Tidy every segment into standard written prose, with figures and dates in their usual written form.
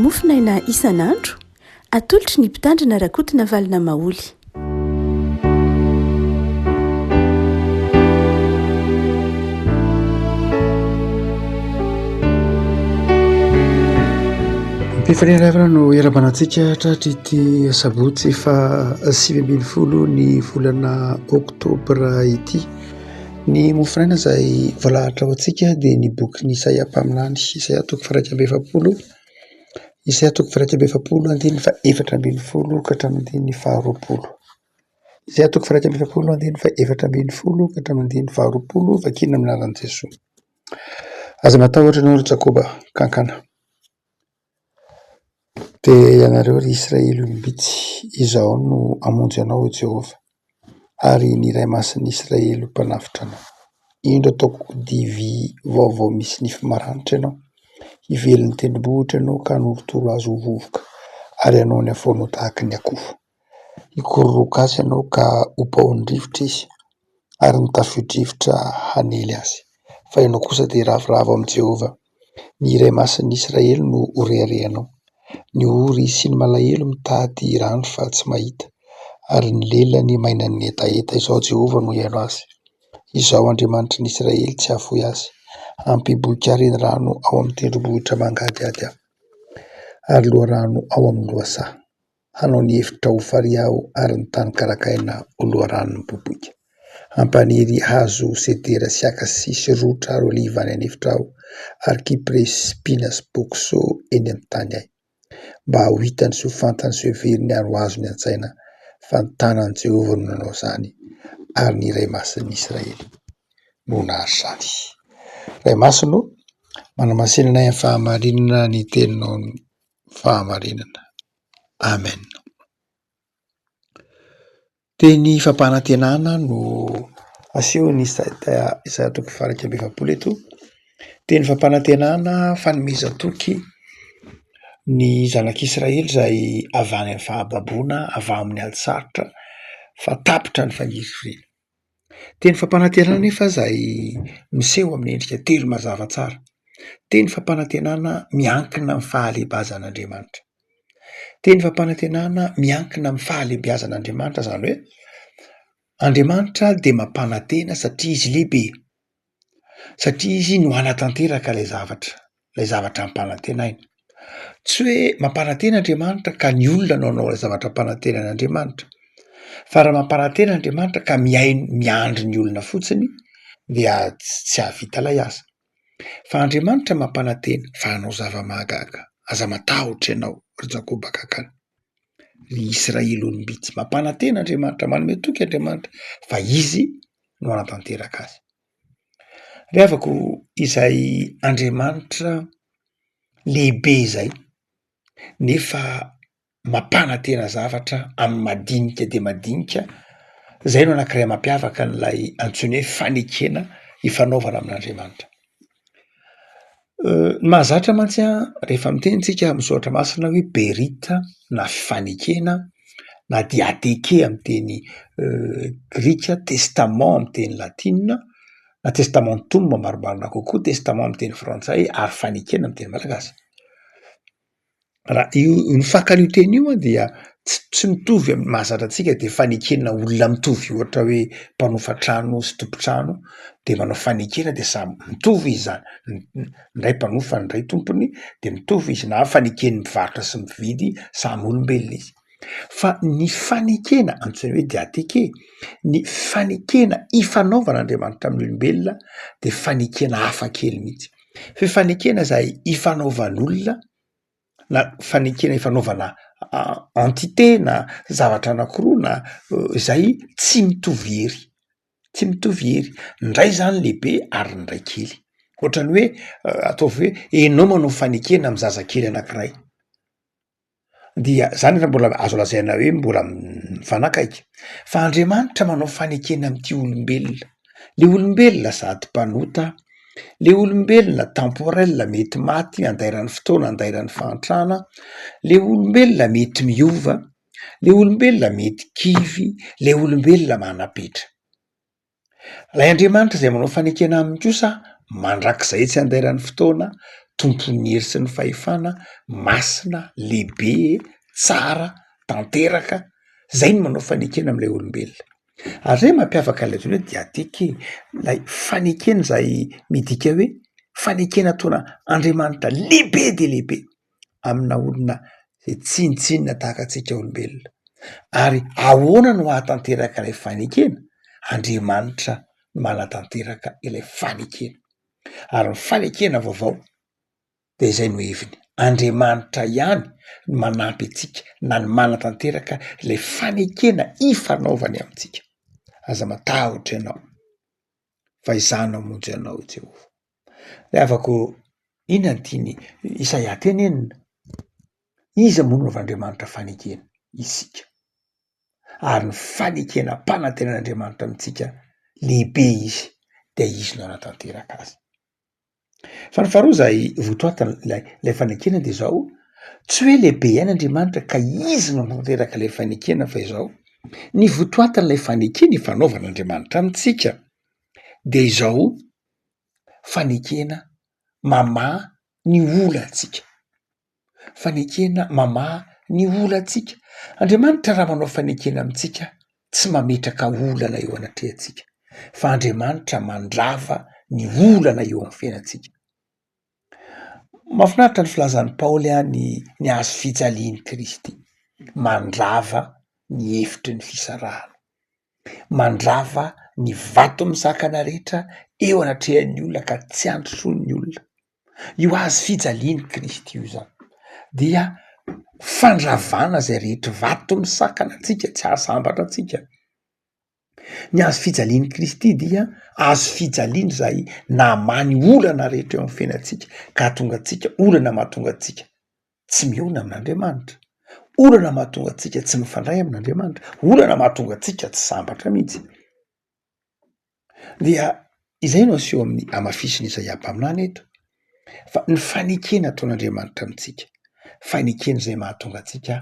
Mofonaina isan'andro atolotry ny Mpitandrina RAKOTONAVALONA Maholy. Mpifanena no iarabanantsika tratra ity Sabotsy fa 2020 ny volana Oktobra ity. Ny Mofonaina izay voalahatra ho antsika dia ny boky ny Isaia mpaminany, Isaia toko faha 170, Isaia toko faha 170 andiny fa 420 ka hatramin'ny faha 20. Isaia toko faha 170 andiny fa 420 ka hatramin'ny faha 20 vakina amin'ny anaran'i Jesosy. Aza matahotra ianao Jakoba kankana. Dia ianareo ry Israely olombitsy, izao no hamonjy anao Jehovah, ary ny iray masin'ny Israely mpanafitra anao. Indro ataoko divy vaovao misy nify maranitra ianao, hivelon'ny tendrombohitra ianao ka hanorotoro azy ho vovoka, ary ianao ny afoanao tahaka ny akofo. Hikororoka azy ianao ka hopaon'ny rivotra izy, ary ny tafio-drivotra hanely azy. Fa ianao kosa dia ravoravo amin'i Jehovah, ny iray masin'ny Israely no horeharehanao. Ny ory sy ny malahelo mitady rano fa tsy mahita, ary ny lelany maina ny etaeta. Izao Jehovah no hiaino azy, izao Andriamanitry ny Israely tsy hahafoy azy. Ampiboika renirano ao amin'ny tendrombohitra mangadiady aho, ary loharano ao amin'ny lohasaha. Hanao ny efitra ho fariaho, ary ny tany karakaina ho loharano miboboika. Hampaniry hazo sedera sy akasy sy rotra ary oliva any anefitra aho, ary kipresy sy pina sy bokso eny amin'ny tany ahy. Mba ho hitany sy ho fantany sy ho heveriny ary ho azo ny an-tsaina fa ny tanan'i Jehovah no nanao izany, ary ny iray masin'ny Israely no nahazo izany. Iray masino, manamasinana amin'ny fahamarinana ny teninao ny fahamarinana. Amen. Teny fampanantenana no aseho ny Isaia toko faha 170 eto. Teny fampanantenana fanomezan-toky ny zanak'Israely izay avy any amin'ny fahababoana, avy amin'ny alintsarotra, fa tapitra ny fangirifirina. Teny fampanantenana nefa izay miseho amin'ny endrika telo mazava tsara. Teny fampanantenana miankina amin'ny fahalebazan'Andriamanitra. Teny fampanantenana miankina amin'ny fahalebiazan'Andriamanitra, izany hoe Andriamanitra dia mampanantena satria izy lehibe, satria izy no hanatanteraka ilay zavatra ampanantenaina. Tsy hoe mampanantena Andriamanitra ka ny olona no hanao ilay zavatra ampanantenan'Andriamanitra, fa raha mampanantena Andriamanitra ka miandry ny olona fotsiny dia tsy hahavita ilay asa. Fa Andriamanitra mampanantena fa hanao zava-mahagaga. Aza matahotra ianao ry Jakoba kankana, ry Israely olombitsy, mampanantena Andriamanitra, manome toky Andriamanitra, fa izy no hanatanteraka azy. Rehavako izay Andriamanitra lehibe izay, nefa mampanantena zavatra amin'ny madinika dia madinika, izay no anankiray mampiavaka n'ilay antsoina hoe fanekena hifanaovana amin'Andriamanitra. Mahazatra mantsy rehefa mitenitsika misaotra masina hoe berita na fifanekena na diateke amin'ny teny grika, testament amin'ny teny latina, na testamentum marimarina kokoa, testament amin'ny teny frantsay, ary fanekena amin'ny teny malagasy. Raha io ny fakan'io teny io dia tsy mitovy amin'ny mahazatra antsika dia fanekena olona mitovy, ohatra hoe mpanofa trano sy tompo-trano dia manao fanekena dia samy mitovy izy zany, ny ray mpanofa ny ray tompony dia mitovy izy, na fanekeny mivarotra sy mividy samy olombelona izy. Fa ny fanekena antsoina hoe diateke, ny fanekena hifanaovan'Andriamanitra amin'ny olombelona dia fanekena hafa kely mihitsy. Fa fanekena izay hifanaovan'olona, na fanekena hifanaovana entité na zavatra anankiroa na izay tsy mitovy hery, tsy mitovy hery. Ny ray zany lehibe ary ny ray kely. Ohatrany hoe ataovy hoe enao manao fanekena amin'ny zazakely anankiray, dia zany raha mbola azo lazaina hoe mbola mifanakaiky. Fa Andriamanitra manao fanekena amin'ity olombelona, le olombelona sady mpanota, le olombelona temporel, mety maty, andairan'ny fotoana, andairan'ny fahantrana, le olombelona mety miova, le olombelona mety kivy, le olombelona manapetra. Ilay Andriamanitra izay manao fanekena aminy kosa mandrakizay tsy andairan'ny fotoana, tompony hery sy ny fahefana masina lehibe tsara tanteraka zay no manao fanekena am'ilay olombelona ary zay mampiavaka ilay hoe diateke lay fanekena zay midika hoe fanekena ataona Andriamanitra lehibe de lehibe amina olona zay tsinitsinina tahaka antsika olombelona ary ahoana no ahatanteraka ilay fanekena Andriamanitra no manatanteraka ilay fanekena ary ny fanekena vaovao de izay no heviny Andriamanitra ihany no manampy antsika na ny manatanteraka ilay fanekena ifanaovany amintsika aza matahotra ianao fa izana monjy ianao Jehovah le avako inona ny tiany Isaia teny enina iza moa no av'Andriamanitra fanekena isika ary ny fanekena mpanantenan'Andriamanitra amintsika lehibe izy de izy no anatanteraka azy fa ny faharoa zay votoatana lay fanekena de zao tsy hoe lehibe ihany Andriamanitra ka izy no anatanteraka lay fanekena fa izao ny votoatan'ilay fanekena ifanaovan'Andriamanitra amintsika de izao fanekena mamaha ny olantsika fanekena mamaha ny olantsika Andriamanitra raha manao fanekena amintsika tsy mametraka olana eo anatrehantsika fa Andriamanitra mandrava ny olana eo amin'ny fiainantsika mahafinaritra ny filazan'ny Paoly ny hazo fijalian'i Kristy mandrava ny hefitry ny fisarahana mandrava ny vato misakana rehetra eo anatrehan'ny olona ka tsy androsoan'ny olona io hazo fijalian'i Kristy io zany dia fandravana zay rehetra vato misakana antsika tsy ahasambatra antsika ny hazo fijalian'i Kristy dia hazo fijaliana zay namany olana rehetra eo amin'ny fiainantsika ka tonga antsika olana mahatonga antsika tsy miona amin'Andriamanitra olana mahatonga antsika tsy mifandray amin'Andriamanitra olana mahatonga antsika tsy sambatra mihitsy dia izay no aseho amin'ny amafisiny Isaia ampaminany eto fa ny fanekena ataon'Andriamanitra amintsika fanekena zay mahatonga antsika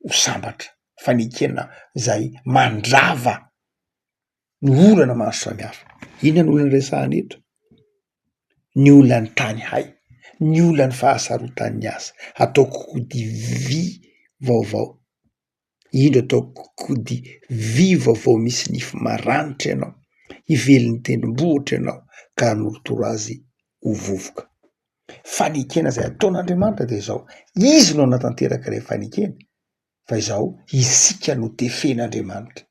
ho sambatra fanekena zay mandrava ny olana maro samihafa inona ny olana resahana eto ny olan'ny tany hay ny olan'ny fahasarotan'ny asa ataoko kody vy vaovao indro ataoko kody vy vaovao misy nify maranitra ianao hivelon'ny tendrombohitra ianao ka hanolotoro azy ho vovoka fanekena zay ataon'Andriamanitra de zao izy no anatanteraka ilay fanekena fa izao isika no tefen'Andriamanitra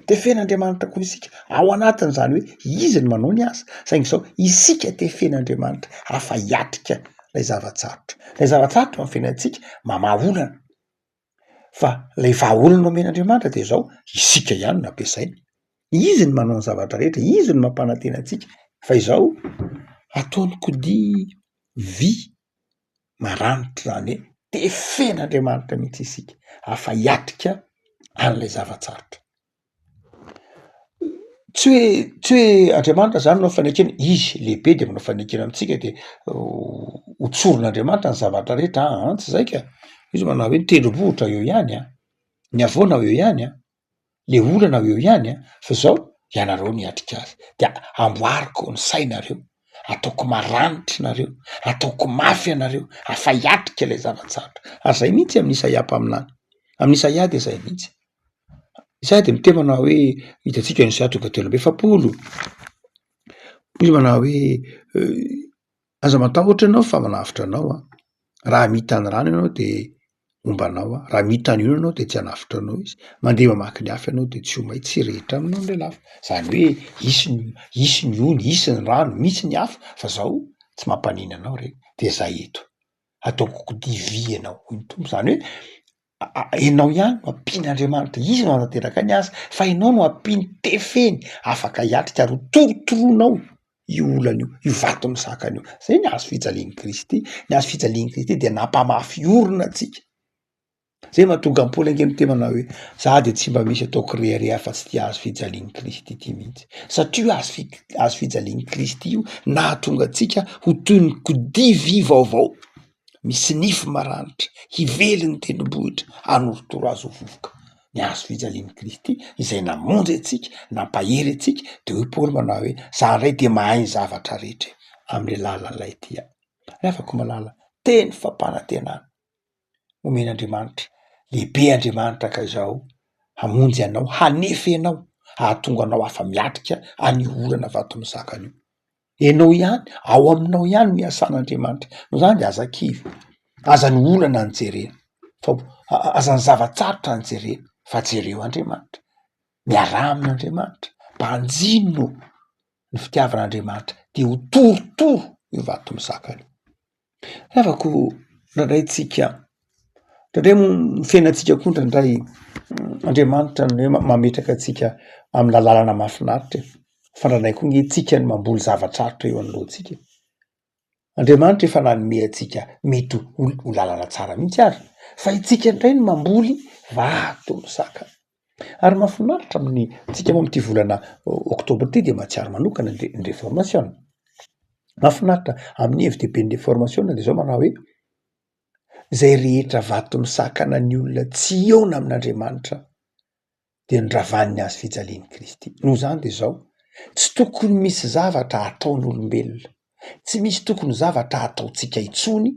tefen'Andriamanitra koa isika ao anatiny zany hoe izy no manao ny asa saingy zao isika tefen'Andriamanitra afa hiatrika lay zavatsarotra lay zavatsarotra amin'ny fiainantsika mamaha olana fa lay vahaolana omen'Andriamanitra de zao isika ihany no ampiasaina izy no manao ny zavatra rehetra izy no mampanantena antsika fa izao ataony kody vy maranitra zany hoe tefen'Andriamanitra mihitsy isika afa hiatrika an'ilay zavatsarotra tsy hoe Andriamanitra zany manao fanekena izy lehibe de manao fanekena amintsika de hotsoron'Andriamanitra ny zavatra rehetra tsy zay ka izy manao hoe ny tendrombohitra eo ihany ny avoana eo ihany le olana eo ihany fa zao ianareo miatrika azy de amboariko ny sainareo ataoko maranitra nareo ataoko mafy anareo afa hiatrika ilay zavatsarotra ary zay mihitsy amin'ny Isaia ampaminany amin'ny Isaia de zay mihitsy Isaia de mitemana hoe hitatsika ny Isaia tonga 3:7 izy manao hoe aza matahotra ianao fa manavitra anao raha mitany rano ianao de ombanao raha mitany ino ianao de tsy hanavitra anao izy mandeha mamaky ny hafa ianao de tsy ho may tsy rehetra aminao nle lafa zany hoe isy ny ony isy ny rano misy ny hafa fa zao tsy mampanina anao re de zay eto ataoko kody vy ianao ny tompo zany hoe ianao ihany no ampian'Andriamanitra izy no anateraka ny asa fa ianao no ampiany tefeny afaka hiatrika ary torotoroanao io olana io vato misakana io zay ny hazo fijalian'i Kristy ny hazo fijalian'i Kristy dia nampamafy orona antsika zay mahatonga Paoly angeny temana hoe za de tsy mba misy ataoko rehareha fa tsy tia hazo fijalian'i Kristy ty mihitsy satria hazo fijalian'i Kristy io nahatonga antsika ho toy ny kody vy vaovao misy nify maranitra hively ny tendrombohitra hanorotoro azy ho vovoka ny hazo fijalian'i Kristy izay namonjy antsika nampahery antsika de hoe Paoly manao hoe za ndray de mahay ny zavatra rehetra amin'le lalan'ilay tia Afaka malala teny fampanantenana omen'Andriamanitra, lehibe Andriamanitra ka izao hamonjy anao, hanefa ianao, hahatonga anao afa miatrika any olana vato misakana io. Enao ihany, ao aminao ihany miasan'Andriamanitra. No zany de aza kivy, aza ny olana ny jerena, fa aza ny zavatsarotra ny jerena, fa jereo Andriamanitra, miaraha amin'Andriamanitra, mbanjino ny fitiavan'Andriamanitra, de ho torotoro io vato misakana io. Afako nandray tsika ndraindray mo fiainantsika koa ndraindray Andriamanitra ny hoe mametraka atsika amin'ny lalàna mahafinaritra, fandranay koa ny tsika ny mamboly zavatrarotra eo anoloantsika. Andriamanitra efa nanome atsika mety ho lalàna tsara mihitsy ary, fa itsika indray ny mamboly vato misakana. Ary mahafinaritra amin'ny tsika moa am'ty volana Oktobra ty de mahatsiaro manokana ny réformation. Mahafinaritra amin'ny FJKM Ambohitantly de zao manao hoe zay rehetra vato misakana ny olona tsy eona amin'Andriamanitra de ndravaniny azy fijaliany Kristy. No zany de zao tsy tokony misy zavatra ataon'olombelona, tsy misy tokony zavatra ataotsika itsony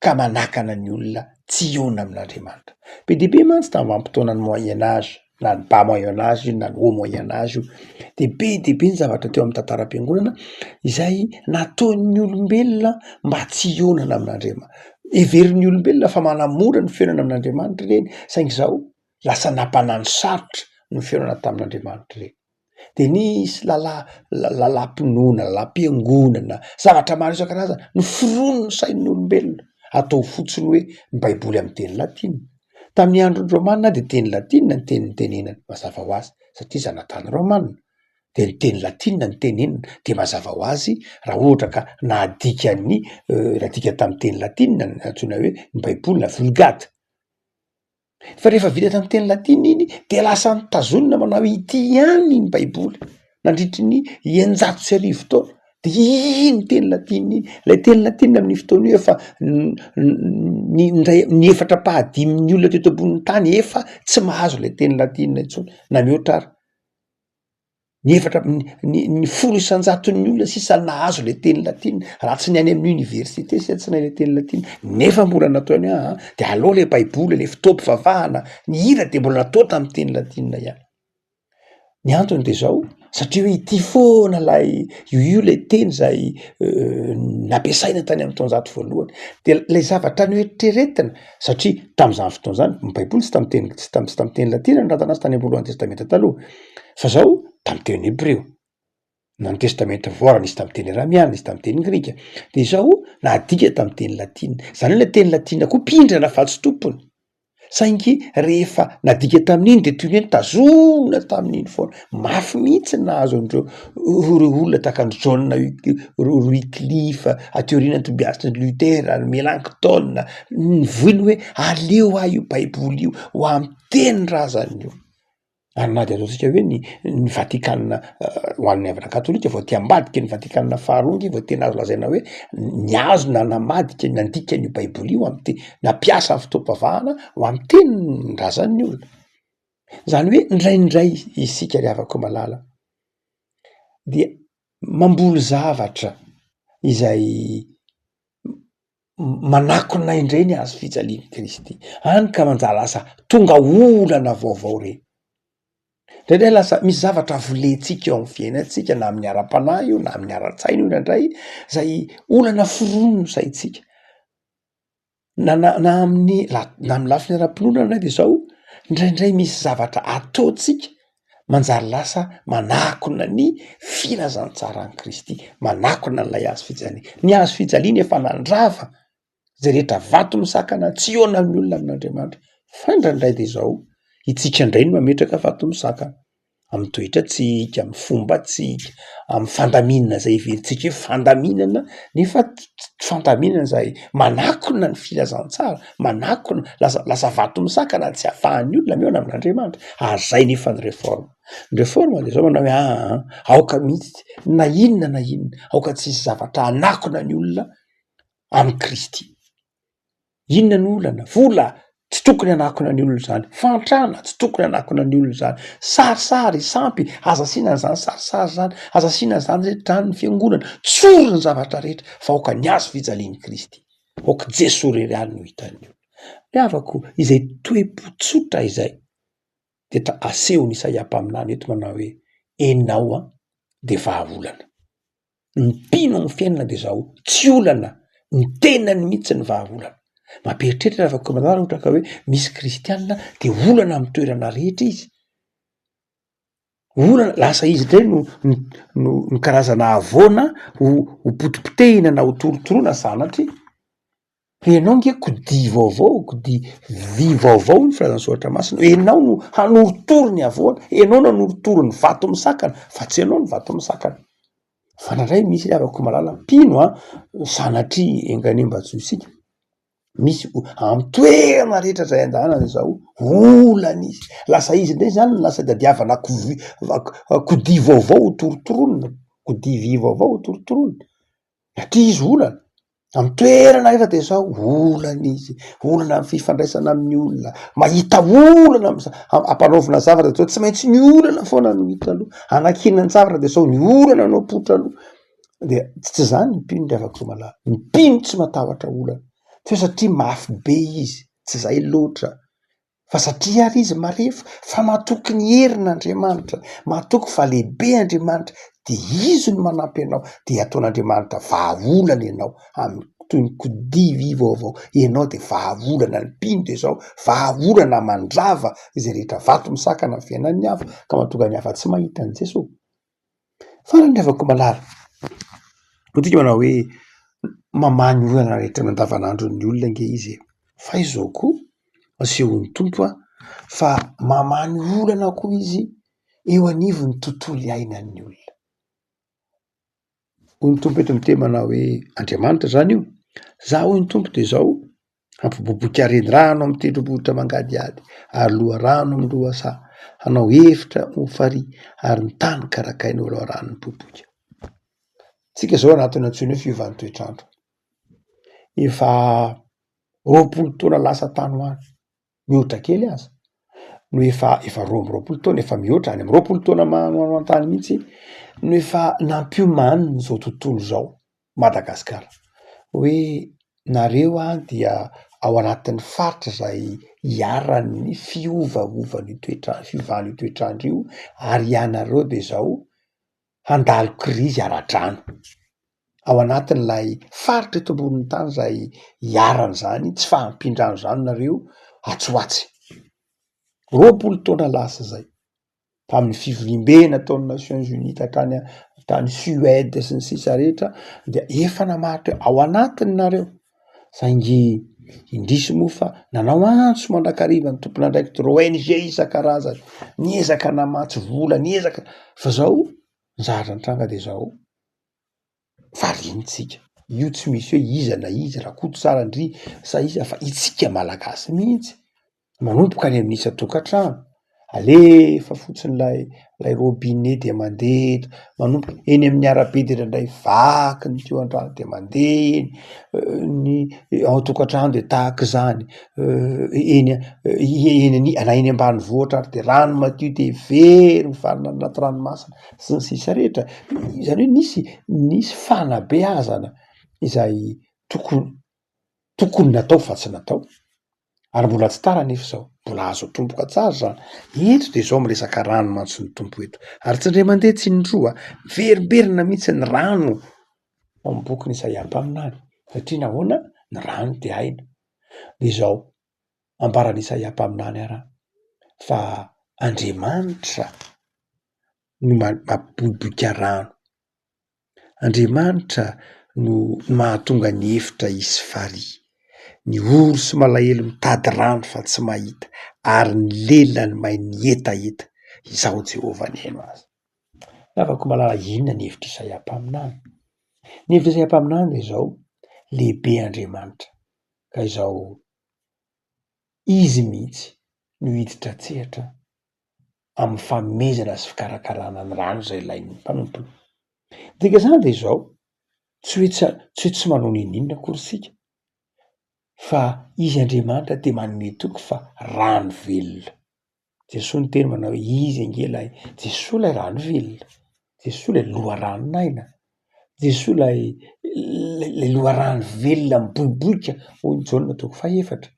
ka manakana ny olona tsy eona amin'Andriamanitra. Be de be mantsy tamin'vanim-potoanany moyen âge, na ny bas moyen âge io na ny haut moyen âge io, de be ny zavatra teo amin'ny tantaram-piangonana izay nataon'ny olombelona mba tsy eonana amin'Andriamanitra. Everin'ny olombelona fa manamora ny fiainana amin'Andriamanitra reny, saingy zao lasa nampanano sarotra ny fiainana tamin'Andriamanitra reny. De nisy lalampinoana, lalam-piangonana, zavatra maro isan-karazany no forono ny sain'ny olombelona atao fotsiny hoe ny baiboly amin'ny teny latina. Tamin'ny androny Romanina de teny latina ny teny tenenana, mazava ho azy satria zanatany Romanina, de ny teny latina ny tenenana, de mazava ho azy raha ohatra ka nadika tamin'ny teny latina antsoina hoe ny baiboly na vulgate. Fa rehefa vita tamin'ny teny latina iny de lasa nitazonina manao ity ihany ny baiboly nandritry ny 100 taona. De iny teny latina iny, lay teny latina amin'ny fotoana io efa ny efatra pahadimin'ny olona teto ambonin'ny tany efa tsy mahazo lay teny latina intsony na mihoatra ary. Ny 10,000 olona sisa nahazo le teny latina raha tsy ny any amin'ny université sy tsy nay le teny latina, nefa mbola nataony de aleo le baiboly le fitaoam-pivavahana, ny hira de mbola natao tamin'ny teny latina ihany. Ny antony de zao satria hoe ity foana io le teny zay nampiasaina tany amin'ny taonjato voalohany, de lay zavatra ny oeritreretina satria tam'izany fotoana zany ny baiboly tsy tamin'ny teny latina ny ratanazy tany am-boalohany testamenta taloha, fa zao tamin'ny teny hebreo, na ny testamenta voara nisy tamin'ny teny aramiana, nisy tamin'ny teny grika, de zao nadika tamin'ny teny latina. Zany hoe le teny latina koa pindrana afa-tsy tompony, saingy rehefa nadika tamin'iny de toy ny hoe tazona tamin'iny foana. Mafy mihitsy nahazo andreo reo olona takan'ny John Wycliffe, ateoriana Tobias Luther, Melanchthon, ny voiny hoe aleo io baiboly io ho amin'ny teny razany io. Ary na de ataontsika hoe ny Vaticanina ho an'ny avana katolika vao ty ambadika ny Vaticanina faharoa vao tena azo lazaina hoe niazo na namadika nandika ny baiboly io amin'ny nampiasa amin'ny fitaoam-pivavahana ho amin'ny teny razan'ny olona. Zany hoe indraindray isika ry havako malala dia mamboly zavatra izay manakona indray ny azo fijaliany Kristy, hany ka manjary lasa tonga olana vaovao reny. Ndraindray lasa misy zavatra volentsika eo amin'ny fiainantsika, na amin'ny ara-panahy io na amin'ny ara-tsaina io ndraindray zay olana forono saintsika na amin'ny lafiny ara-pinoana de zao ndraindray misy zavatra ataotsika manjary lasa manakona ny filazantsara ny Kristy, manakona n'lay azo fijaliana. Ny azo fijaliana efa nandrava zay rehetra vato misakana tsy eona amin'ny olona amin'Andriamanitra, fa ndraindray de zao itsika indray no mametraka vato misakana amin'ny toetratsika, amin'ny fombatsika, amin'ny fandaminana zay iverintsika hoe fandaminana, nefa fandaminana zay manakona ny filazantsara, manakona lasa vato misakana tsy ahafahan'ny olona miona amin'Andriamanitra. Zay nefa ny réforme. Ny réforme de zao manao hoe aoka mihitsy na inona aoka tsisy zavatra anakona ny olona amin'ny Kristy. Inona ny olana? Vola tsy tokony anakona ny olona zany, fantrana tsy tokony anakona ny olona zany, sarisary sampy azasiana zany sarisary zany, azasiana zany rehetrany ny fiangonana, tsoro ny zavatra rehetra fa oka ny azo fijaliany Kristy, oka Jesosy rery any no hitany io. Miavako izay toe-potsotra izay de asehony Isaia-Mpaminany eto manao hoe enao de vahaolana, ny mpino amin'ny fiainana de zao tsy olana, ny tenany mihitsy ny vahaolana. Mamperitreritra afaka manara ohatra ka hoe misy kristianina de olana amin'ny toerana rehetra izy, olana lasa izy ndray no karazana avoana ho potipotehina na ho torotoroana sanatry enao nge kodi vaovao, kodi vy vaovao ny firazan'ny Soratra Masina, enao no hanorotoro ny avoana, enao no hanorotoro ny vato misakana fa tsy enao ny vato misakana. Fa nandray misy afaka malala pino sanatry enganembajoisika, misy amin'ny toerana rehetra zay andahanana zao olana izy, lasa izy ndray zany lasa dadiavana kodi vaovao torotoroina, kodi vy vaovao torotoroina satria izy olana amin'ny toerana rehetra de zao olana izy, olana amin'ny fifandraisana amin'ny olona, mahita olana ampanaovina zavatra de zao tsy maintsy ny olana foana no hita aloha, anakinany zavatra de zao ny olana no apotra aloha. De tsy zany ny mpino de afaka malala, ny mpino tsy matahotra olana fa satria mafy be izy, tsy zay loatra fa satria ary izy marefo fa matoky ny herin'Andriamanitra, matoky fa lehibe Andriamanitra de izy no manampy anao, de ataon'Andriamanitra vahaolana ianao amin'ny toy ny kodi vy vaovao, ianao de vahaolana, ny mpino de zao vahaolana mandrava izay rehetra vato misakana amin'ny fiainan'ny hafa ka mahatonga ny hafa tsy mahita an' Jesosy. Farany ny avako malala otika manao hoe mamany olana rehetra mandavanandro ny olona nge izy, fa izao koa asehon'ny tompo fa mamany olana koa izy eo anivon'ny tontolo iainan'ny olona. Hoy ny tompo eto miteny manao hoe Andriamanitra zany io, za hoy ny tompo de zao ampiboboka renirano amin'ny tendrombohitra mangadiady ary loha rano amin'ny lohasa, hanao hevitra ho fary ary ny tany karakaina ho loharano miboboka. Tsika zao anatin'ny antsoina hoe fiovan'ny toetrandro, efa 20 taona lasa tany hoany, mihoatra kely aza no efa 20 taona efa mihoatra any amin'ny 20 taona manoano an-tany mihitsy no efa nampiomaniny zao tontolo zao Madagasikara, hoe nareo dia ao anatin'ny faritra zay hiaran'ny fiovaovan'ny toetrandro, fiovan'ny toetrandro io ary ianareo de zao handalo krizy ara-drano ao anatin'ilay faritra eto ambonin'ny tany zay hiarany zany, tsy fahampindrano zany nareo atsoatsy. 20 taona lasa zay tamin'ny fivorimbena ataon'ny Nations Unies tany Suède sy ny sisa rehetra dia efa namaritra ao anatiny nareo saingy indrisy moa fa nanao antso mandrakariva ny tompon'andraikitra ONG isan-karazany niezaka namatsy vola, niezaka fa zao nizahatra nitranga de zao varinitsika. Io tsy misy hoe iza na iza rakoto tsara ndry sa iza fa itsika malagasy mihitsy manomboka any amin'ny isa-tokantrano, alefa fotsiny lay robinet de mandeha, manomboka eny amin'ny arabe de ndray vaky ny teo an-drano de mandeha ny ao tokantrano de tahaka zany, eny ambanivohitra ary de rano madio de very mifarina anaty ranomasina sy ny sisa rehetra. Zany hoe nisy fanabeazana izay tokony natao fa tsy natao ary mbola tsy tara nefa zao mbola azo tomboka tsara zany. Eto de zao miresaka rano mantso ny tompo eto ary tsy ndray mandeha tsy indroa, verimberina mihitsy ny rano ao amin'ny boky ny Isaia-Mpaminany satria nahoana ny rano de aina. De zao ambaran'ny Isaia-Mpaminany ara fa Andriamanitra no mampiboboka rano, Andriamanitra no mahatonga ny hevitra hisy fary, ny orso malahelo mitady rano fa tsy mahita ary ny lelany mahay ny etaeta, izao Jehova ny haino azy. Afaka malala inona ny hevitra Isaia-Mpaminany? Ny hevitra Isaia-Mpaminany de zao lehibe Andriamanitra ka izao izy mihitsy no hiditra tsehatra amin'ny fanomezana sy fikarakarana ny rano zay ilain'ny mpanompony. Dika zany de zao tsy hoe tsy manao ninona akory sika fa izy Andriamanitra de manome toky fa rano velona. Jesosy ny teny manao hoe izy angelay Jesosy lay rano velona, Jesosy lay loharanonaina, Jesosy lay loharano velona miboiboika hoy Jaona toko 4.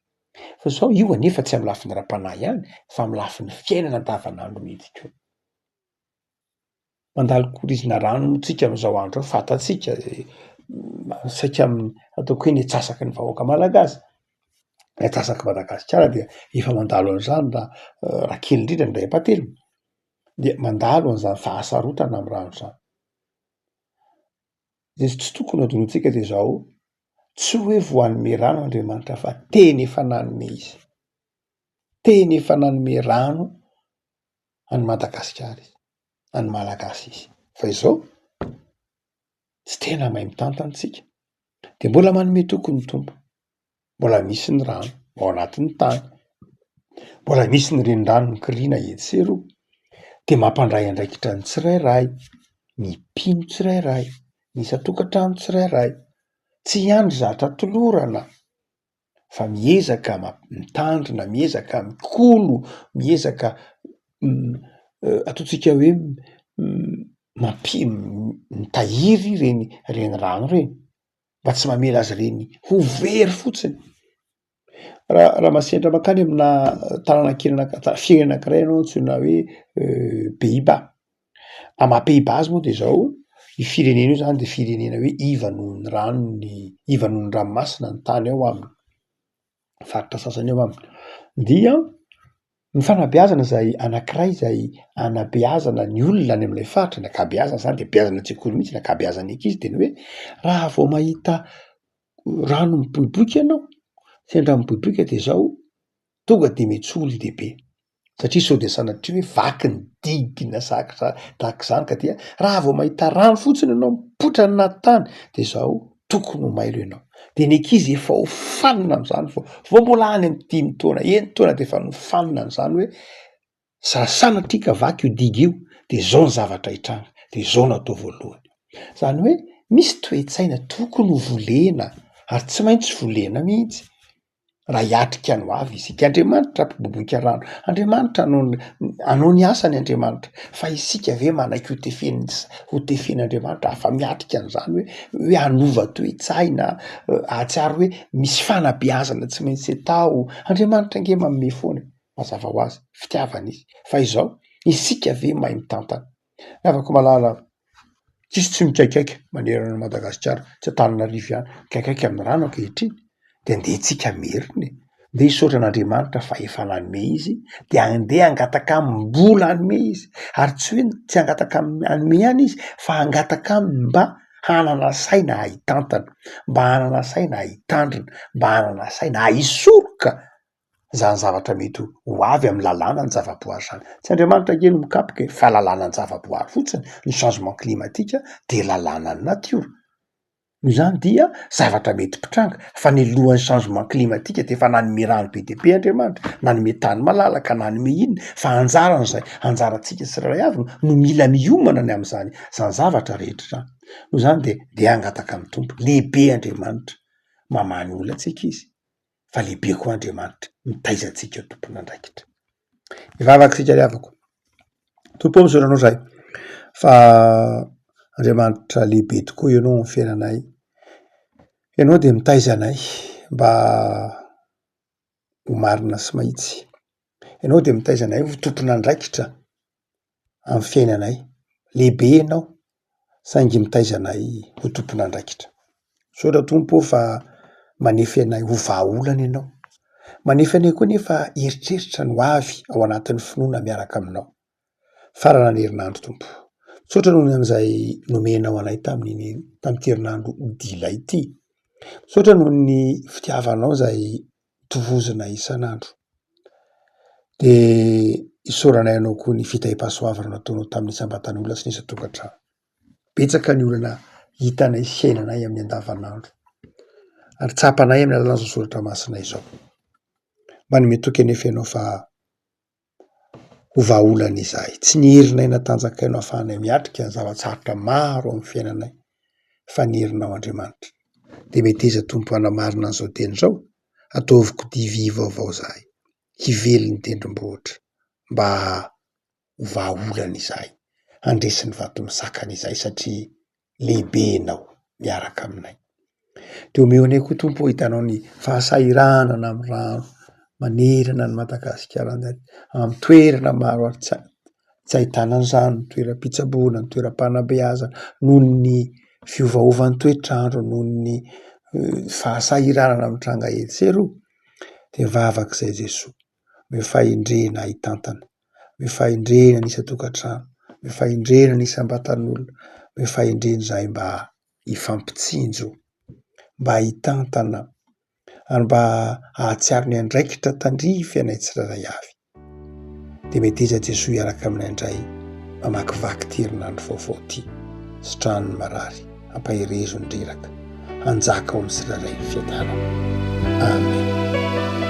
Fa zao io anefa tsy amin'ny lafiny ra-panahy ihany fa amin'ny lafiny fiainana andavanandro mihitsy koa. Mandalo korizina rano tsika amin'izao andro fantatsika saika ataoko hoe ny atsasaky ny vahoaka malagasy, ny atsasaky Madagasikara dia efa mandalo an'izany raha kely indrindra ny ray ampatelony dia mandalo an'izany fahasarotana amin'ny rano zany. Dia tsy tokony adoroantsika dia zao, tsy hoe voanome rano Andriamanitra fa teny efa nanome izy, teny efa nanome rano any Madagasikara izy, any malagasy izy. Fa izao tsy tena mahay mitantana tsika, de mbola manome toky ny tompo, mbola misy ny rano ao anatin'ny tany, mbola misy ny renirano mikoriana etsy sy eroa, de mampandray andraikitra ny tsirairay, ny mpino tsirairay, ny isan-tokantrano tsirairay, tsy ihany zatra tolorana fa miezaka mitandrina, miezaka mikolo, miezaka ataontsika hoe mitahiry reny rano reny mba tsy mamela azy reny ho very fotsiny. Raha masendra makany amina tanàna kely firenena anankiray ianao antsoina hoe Pays-Bas. Pays-Bas moa de zao, io firenena io zany de firenena hoe iva noho ny ranomasina ny tany ao aminy, faritra sasany ao aminy. Dia ny fanabeazana zay anankiray zay anabeazana ny olona any amin'ilay faritra, ny ankabeazana zany de beazana an-tsekoly mihitsy, ny ankabeazan'ny ankizy tena hoe raha vao mahita rano miboiboika ianao, sendra miboiboika de zao tonga de miantsoly lehibe, satria sao de sanatria hoe vaky ny digina tahak'izany ka dia raha vao mahita rano fotsiny ianao mipoitra ny anaty tany de zao tokony ho mailo ianao. De ny ankizy efa ho fanina am'zany vao mbola any amin'ny 5 taona, 1 taona de efa nofanina an'izany hoe sanatrika vaky io diga io de zao ny zavatra hitranga, de zao no atao voalohany. Zany hoe misy toe-tsaina tokony ho volena ary tsy maintsy volena mihitsy raha hiatrika no avy isika. Andriamanitra mpiboboika rano, Andriamanitra anao ny asany Andriamanitra, fa isika ve manaiky ho tefen'Andriamanitra afa miatrika an'izany hoe hanova toe-tsaina, ahatsiaro hoe misy fanabeazana tsy maintsy atao. Andriamanitra nge manome foana mazava ho azy fitiavana izy, fa izao isika ve mahay mitantana. Afaka malala tsisy tsy mikaikaiky manerana Madagasikara, tsy Antananarivo ihany, mikaikaiky amin'ny rano ankehitriny de andehantsika meriny, andeha hisaotra an'Andriamanitra fa efa nanome izy, de andeha hangataka aminy mbola hanome izy, ary tsy hoe tsy hangataka aminy hanome ihany izy fa hangataka aminy mba hanana saina hahitantana, mba hanana saina hahitandrina, mba hanana saina hahisoroka zany zavatra mety ho avy amin'ny lalàna ny zavaboary zany. Tsy Andriamanitra kely mikapoka fa lalàna ny zavaboary fotsiny, ny changement climatique de lalàna ny natiora. Noho izany dia zavatra mety pitranga, fa ny lohan'ny changement climatique de efa nanome rano be dia be Andriamanitra, nanome tany malalaka, nanome inona, fa anjaran'izay anjarantsika tsirairay avy no mila miomana ny am'izany zavatra rehetra zany. Noho izany de hangataka amin'ny tompo, lehibe Andriamanitra mamany olona tsika izy, fa lehibe koa Andriamanitra mitaiza antsika tompon'andraikitra. Ivavaka sika riavako, tompo misaoranao zay fa Andriamanitra lehibe tokoa ianao amin'ny fiainanay, ianao de mitaiza anay mba ho marina sy mahitsy, ianao de mitaiza anay ho tompon'andraikitra amin'ny fiainanay, lehibe ianao saingy mitaiza anay ho tompon'andraikitra. Misaotra tompo fa manefy anay ho vahaolana ianao, manefy anay koa nefa eritreritra no avy ao anatin'ny finoana miaraka aminao farana ny herinandro tompo. Misaotra noho amin'izay nomenao anay tamin'ity herinandro dila ity. Misaotra noho ny fitiavanao zay tovozina isanandro, de isaoranay anao koa ny fitahi-pahasoavana nataonao tamin'ny isam-batan'olona sy ny isan-tokantrano. Betsaka ny olana hitanay sy iainanay amin'ny andavanandro, ary tsapanay amin'ny alalan'izao soratra masinay izao. Mba ny metoky anefa ianao fa ho vahaolana izahay, tsy ny herinay natanjakainao ahafahanay miatrika ny zavatsarotra maro amin'ny fiainanay, fa ny herinao Andriamanitra. De meteza tompo hanamarina an'izao teny izao ataoviko divy vaovao zahay, hively ny tendrombohitra, mba ho vahaolana izahay, handresy ny vato misakana izay satria lehibe ianao miaraka aminay. De omeo anay koa Tompo, hitanao ny fahasahiranana amin'ny rano manerana ny Madagasikara amin'ny toerana maro ary tsy ahitana an'izany, ny toeram-pitsaboana, ny toeram-panabeazana, noho ny fiovaovan'ny toetrandro, noho ny fahasahiranana amin'ny tranga etsero. De vavak'izay Jesoa, me fahendrena hitantana, me fahendrena ny isa-tokantrano, me fahendrena ny isam-batan'olona, me fahendrena izahay mba hifampitsinjo, mba hitantana, ary mba ahatsiaro ny andraikitra tandrify anay tsiraray avy. De meteza Jesoa hiaraka aminay indray mamakivaky ty herinandro vaovao ty, sitranony marary, ampaherezo ny reraka, hanjaka ao amin'ny tsiraray ny fiadarana. Amen.